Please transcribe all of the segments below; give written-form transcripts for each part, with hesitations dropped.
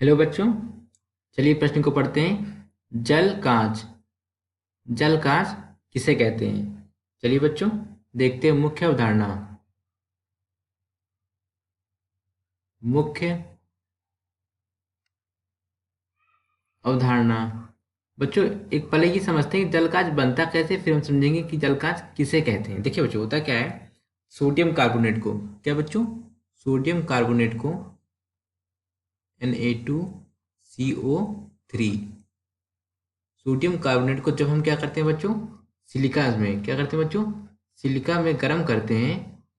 Hello बच्चों, चलिए प्रश्न को पढ़ते हैं। जल कांच। जल कांच किसे कहते हैं? चलिए बच्चों, देखते हैं मुख्य अवधारणा। मुख्य अवधारणा। बच्चों, एक पहले ये समझते हैं कि जल कांच बनता कैसे, फिर हम समझेंगे कि जल कांच किसे कहते हैं। देखिए बच्चों, होता क्या है। सोडियम कार्बोनेट को, क्या बच्चों, सोडियम कार्बोनेट को Na2CO3, सोडियम कार्बोनेट को जब हम क्या करते हैं बच्चों, सिलिका में क्या करते हैं बच्चों, सिलिका में गर्म करते हैं।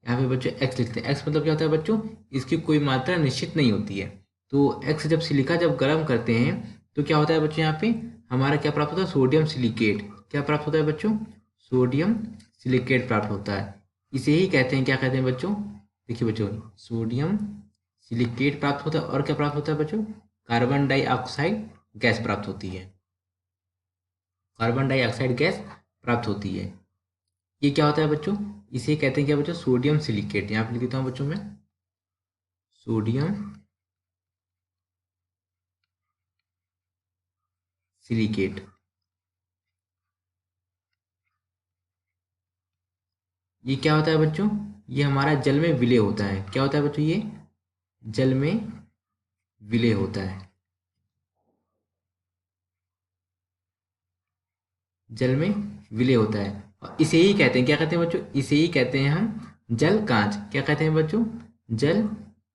यहाँ पे बच्चों एक्स लिखते हैं। एक्स मतलब क्या होता है बच्चों, इसकी कोई मात्रा निश्चित नहीं होती है। तो एक्स जब सिलिका जब गर्म करते हैं तो क्या होता है बच्चों, यहाँ पे हमारा क्या प्राप्त होता है, सोडियम सिलिकेट। क्या प्राप्त होता है बच्चों, सोडियम सिलिकेट प्राप्त होता है। इसे ही कहते हैं, क्या कहते हैं बच्चों, देखिए बच्चों, सोडियम सिलिकेट प्राप्त होता है। और क्या प्राप्त होता है बच्चों, कार्बन डाइऑक्साइड गैस प्राप्त होती है। कार्बन डाइऑक्साइड गैस प्राप्त होती है। ये क्या होता है बच्चों, इसे कहते हैं क्या बच्चों, सोडियम सिलिकेट। यहाँ पे लिख देता हूँ बच्चों में, सोडियम सिलिकेट। ये क्या होता है बच्चों, ये हमारा जल में विलय होता है। क्या होता है बच्चों, ये जल में विलय होता है। जल में विलय होता है। और इसे ही कहते हैं, क्या कहते हैं बच्चों, इसे ही कहते हैं हम जल कांच। क्या कहते हैं बच्चों, जल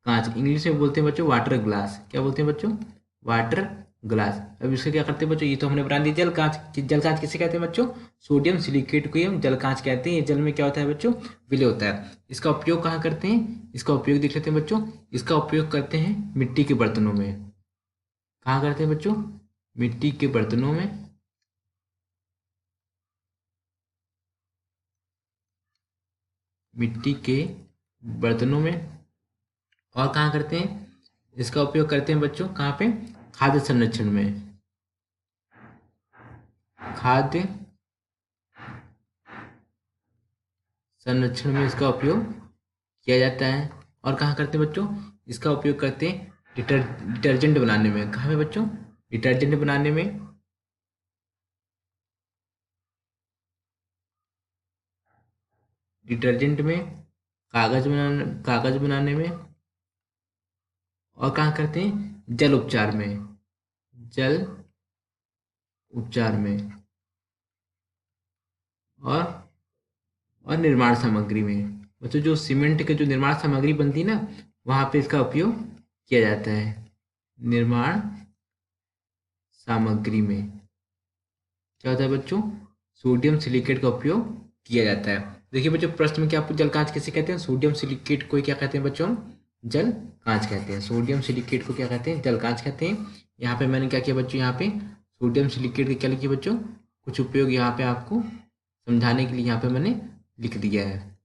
कांच। इंग्लिश में बोलते हैं बच्चों वाटर ग्लास। क्या बोलते हैं बच्चों, वाटर ग्लास। अब इसको क्या करते हैं बच्चों, ये तो हमने बना दिया जल कांच। जल कांच किसे कहते हैं बच्चों, सोडियम सिलिकेट को ही हम जल कांच कहते हैं। ये जल में क्या होता है बच्चों, विलय होता है। इसका उपयोग कहाँ करते हैं, इसका उपयोग देख लेते हैं बच्चों। इसका उपयोग करते हैं मिट्टी के बर्तनों में। कहाँ करते हैं बच्चों, मिट्टी के बर्तनों में। मिट्टी के बर्तनों में। और कहाँ करते हैं, इसका उपयोग करते हैं बच्चों, कहाँ पे, खाद्य संरक्षण में। खाद्य संरक्षण में इसका उपयोग किया जाता है। और कहाँ करते हैं बच्चों, इसका उपयोग करते हैं डिटर्जेंट बनाने में। कहाँ पे बच्चों, डिटर्जेंट बनाने में। डिटर्जेंट में, कागज बनाने में। और कहाँ करते हैं, जल उपचार में। जल उपचार में। और निर्माण सामग्री में। मतलब जो सीमेंट के जो निर्माण सामग्री बनती है ना, वहाँ पे इसका उपयोग किया जाता है। निर्माण सामग्री में क्या होता है बच्चों, सोडियम सिलिकेट का उपयोग किया जाता है। देखिए बच्चों, प्रश्न में क्या आपको जल कांच किसे कहते हैं, सोडियम सिलिकेट को ही क्या कहते हैं बच्चों, हम जल कांच कहते हैं। सोडियम सिलिकेट को क्या कहते हैं, जल कांच कहते हैं। यहाँ पे मैंने क्या किया बच्चों, यहाँ पे सोडियम सिलिकेट के क्या लिखिए बच्चों, कुछ उपयोग यहाँ पे आपको समझाने के लिए यहाँ पे मैंने लिख दिया है।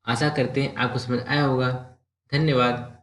आशा करते हैं आपको समझ आया होगा। धन्यवाद।